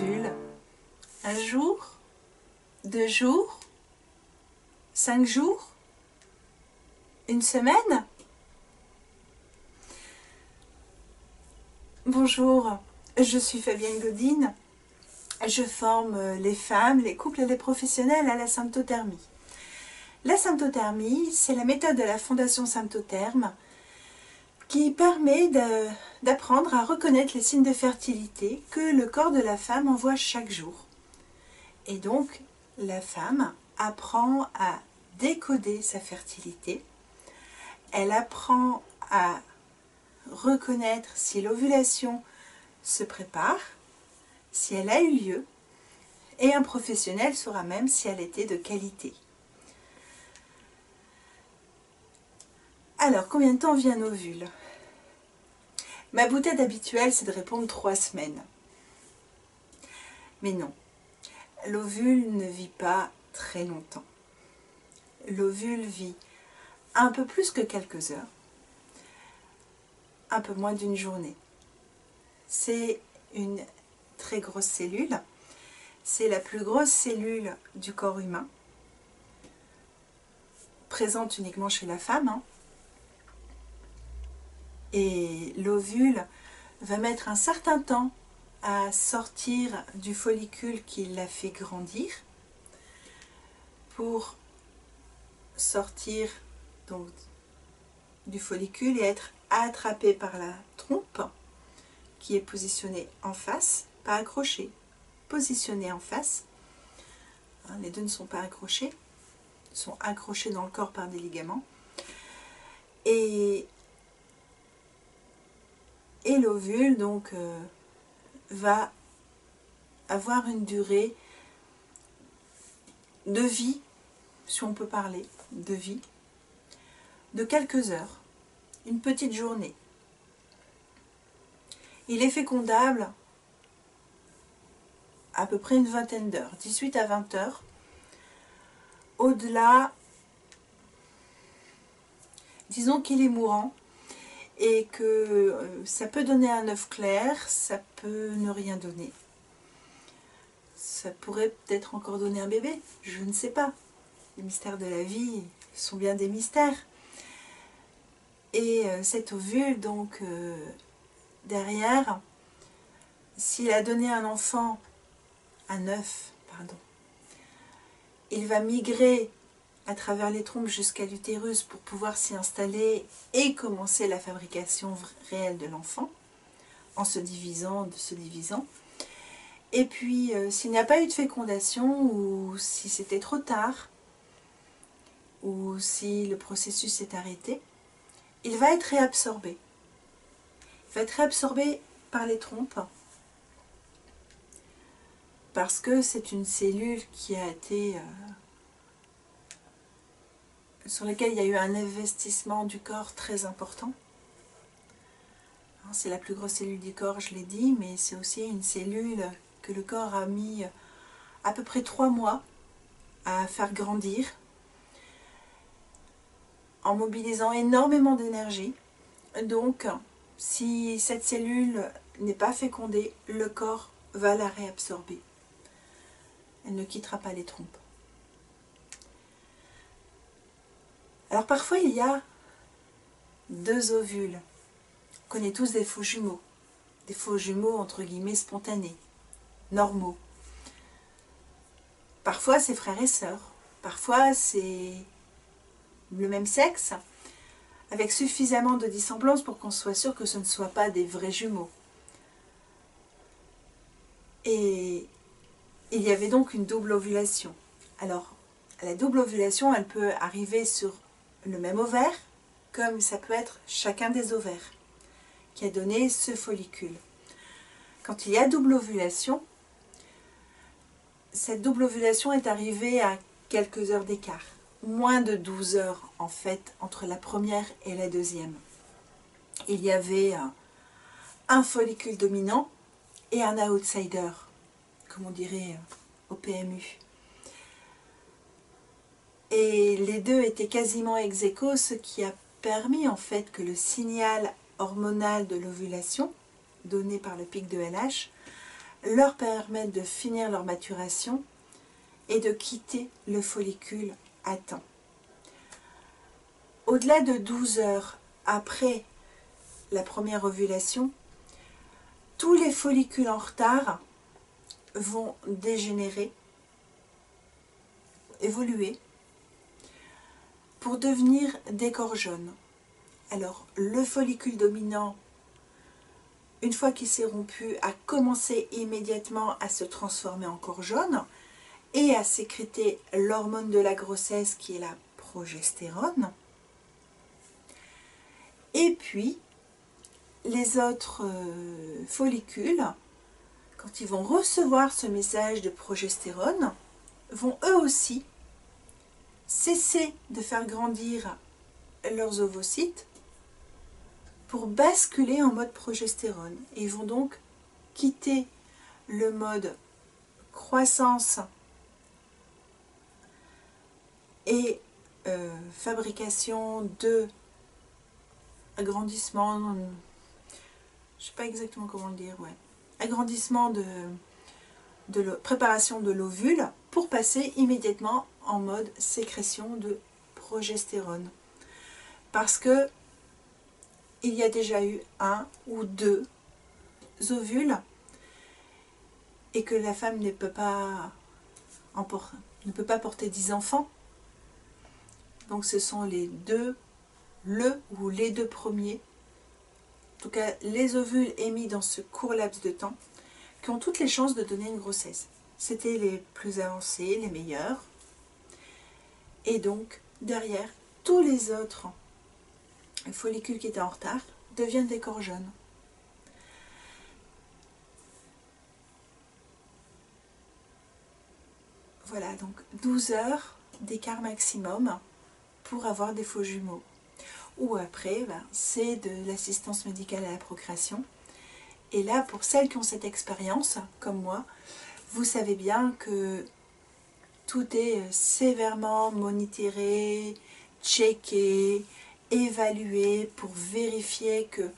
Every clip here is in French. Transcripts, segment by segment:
ovule. Un jour, 2 jours, 5 jours, une semaine. Bonjour, je suis Fabienne Godine. Je forme les femmes, les couples et les professionnels à la symptothermie. La symptothermie, c'est la méthode de la Fondation Symptotherme qui permet d'apprendre à reconnaître les signes de fertilité que le corps de la femme envoie chaque jour. Et donc, la femme apprend à décoder sa fertilité. Elle apprend à reconnaître si l'ovulation se prépare, si elle a eu lieu, et un professionnel saura même si elle était de qualité. Alors, combien de temps vit un ovule? Ma boutade habituelle, c'est de répondre 3 semaines. Mais non, l'ovule ne vit pas très longtemps. L'ovule vit un peu plus que quelques heures, un peu moins d'une journée. C'est une très grosse cellule. C'est la plus grosse cellule du corps humain, présente uniquement chez la femme. Et l'ovule va mettre un certain temps à sortir du follicule qui l'a fait grandir pour sortir donc du follicule et être attrapé par la trompe qui est positionnée en face, pas accrochée, positionnée en face. Les deux ne sont pas accrochés, sont accrochés dans le corps par des ligaments. Et l'ovule donc va avoir une durée de vie, si on peut parler de vie, de quelques heures, une petite journée. Il est fécondable à peu près une vingtaine d'heures, 18 à 20 heures. Au-delà, disons qu'il est mourant et que ça peut donner un œuf clair, ça peut ne rien donner. Ça pourrait peut-être encore donner un bébé, je ne sais pas. Les mystères de la vie sont bien des mystères. Et cet ovule, donc, derrière, s'il a donné un enfant, un œuf, pardon, il va migrer à travers les trompes jusqu'à l'utérus pour pouvoir s'y installer et commencer la fabrication réelle de l'enfant, en se divisant, Et puis, s'il n'y a pas eu de fécondation, ou si c'était trop tard, ou si le processus s'est arrêté, il va être réabsorbé. Il va être réabsorbé par les trompes, parce que c'est une cellule qui a été... sur laquelle il y a eu un investissement du corps très important. C'est la plus grosse cellule du corps, je l'ai dit, mais c'est aussi une cellule que le corps a mis à peu près 3 mois à faire grandir, en mobilisant énormément d'énergie. Donc, si cette cellule n'est pas fécondée, le corps va la réabsorber. Elle ne quittera pas les trompes. Alors parfois, il y a 2 ovules. On connaît tous des faux jumeaux entre guillemets spontanés, normaux. Parfois, c'est frères et sœurs. Parfois, c'est le même sexe, avec suffisamment de dissemblance pour qu'on soit sûr que ce ne soit pas des vrais jumeaux. Et il y avait donc une double ovulation. Alors, la double ovulation, elle peut arriver sur le même ovaire, comme ça peut être chacun des ovaires qui a donné ce follicule. Quand il y a double ovulation, cette double ovulation est arrivée à quelques heures d'écart. Moins de 12 heures en fait entre la première et la deuxième. Il y avait un follicule dominant et un outsider, comme on dirait au PMU. Et les deux étaient quasiment ex aequo, ce qui a permis en fait que le signal hormonal de l'ovulation, donné par le pic de LH, leur permettre de finir leur maturation et de quitter le follicule à temps. Au-delà de 12 heures après la première ovulation, tous les follicules en retard vont dégénérer, évoluer, pour devenir des corps jaunes. Alors, le follicule dominant, une fois qu'il s'est rompu, a commencé immédiatement à se transformer en corps jaune et à sécréter l'hormone de la grossesse qui est la progestérone. Et puis, les autres follicules, quand ils vont recevoir ce message de progestérone, vont eux aussi cesser de faire grandir leurs ovocytes pour basculer en mode progestérone. Et ils vont donc quitter le mode croissance et fabrication de agrandissement, je ne sais pas exactement comment le dire, ouais, agrandissement de préparation de l'ovule pour passer immédiatement en mode sécrétion de progestérone. Parce que il y a déjà eu 1 ou 2 ovules et que la femme ne peut pas porter 10 enfants. Donc ce sont les deux premiers, en tout cas les ovules émis dans ce court laps de temps, qui ont toutes les chances de donner une grossesse. C'était les plus avancés, les meilleurs. Et donc, derrière, tous les autres follicules qui étaient en retard deviennent des corps jaunes. Voilà, donc 12 heures d'écart maximum pour avoir des faux jumeaux. Ou après, c'est de l'assistance médicale à la procréation. Et là, pour celles qui ont cette expérience, comme moi, vous savez bien que tout est sévèrement monitoré, checké, évalué pour vérifier que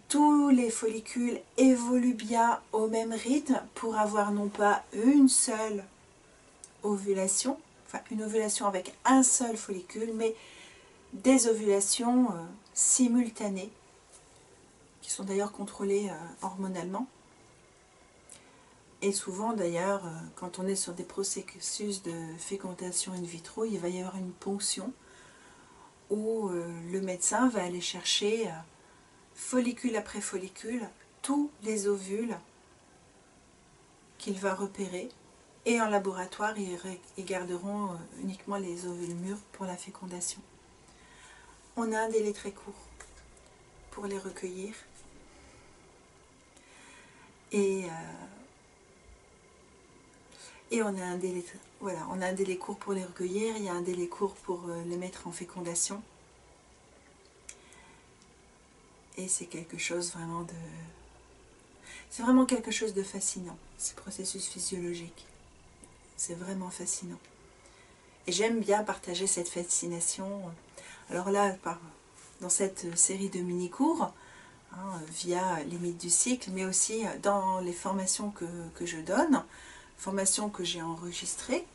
tous les follicules évoluent bien au même rythme pour avoir non pas une seule ovulation, enfin une ovulation avec un seul follicule, mais des ovulations simultanées, qui sont d'ailleurs contrôlées hormonalement. Et souvent d'ailleurs, quand on est sur des processus de fécondation in vitro, il va y avoir une ponction où le médecin va aller chercher follicule après follicule tous les ovules qu'il va repérer. Et en laboratoire, ils garderont uniquement les ovules mûrs pour la fécondation. On a un délai très court pour les recueillir. Et on a un délai, voilà, on a un délai court pour les recueillir, il y a un délai court pour les mettre en fécondation. Et c'est quelque chose vraiment de... C'est vraiment quelque chose de fascinant, ces processus physiologiques. C'est vraiment fascinant. Et j'aime bien partager cette fascination. Alors là, dans cette série de mini-cours, via les mythes du cycle, mais aussi dans les formations que je donne, formations que j'ai enregistrées,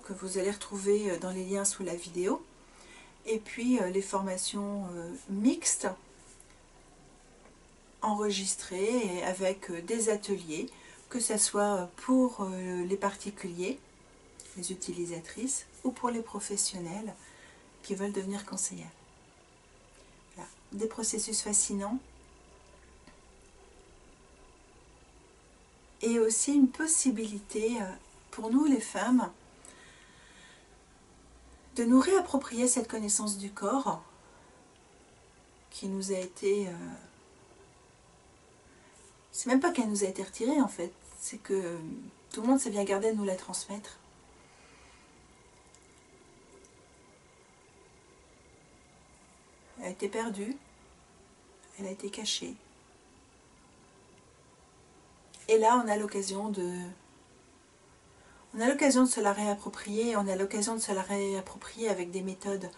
que vous allez retrouver dans les liens sous la vidéo, et puis les formations mixtes, enregistrées avec des ateliers, que ce soit pour les particuliers, les utilisatrices, ou pour les professionnels qui veulent devenir conseillères. Voilà. Des processus fascinants. Et aussi une possibilité pour nous les femmes de nous réapproprier cette connaissance du corps qui nous a été... c'est même pas qu'elle nous a été retirée en fait, c'est que tout le monde s'est bien gardé de nous la transmettre. Elle a été perdue, elle a été cachée. Et là, on a l'occasion de se la réapproprier, on a l'occasion de se la réapproprier avec des méthodes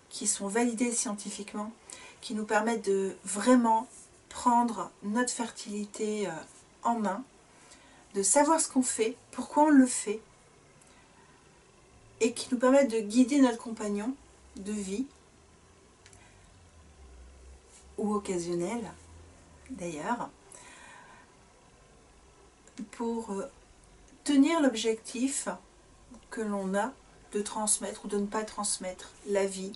qui sont validées scientifiquement, qui nous permettent de vraiment prendre notre fertilité en main, de savoir ce qu'on fait, pourquoi on le fait, et qui nous permettent de guider notre compagnon de vie, ou occasionnel d'ailleurs, pour tenir l'objectif que l'on a de transmettre ou de ne pas transmettre la vie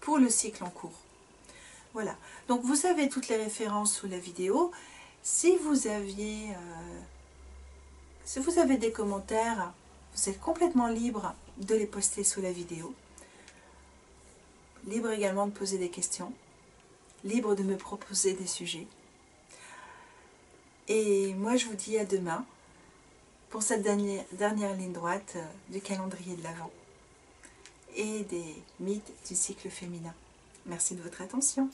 pour le cycle en cours. Voilà, donc vous avez toutes les références sous la vidéo. Si vous avez des commentaires, vous êtes complètement libre de les poster sous la vidéo. Libre également de poser des questions. Libre de me proposer des sujets. Et moi je vous dis à demain pour cette dernière ligne droite du calendrier de l'Avent et des mythes du cycle féminin. Merci de votre attention.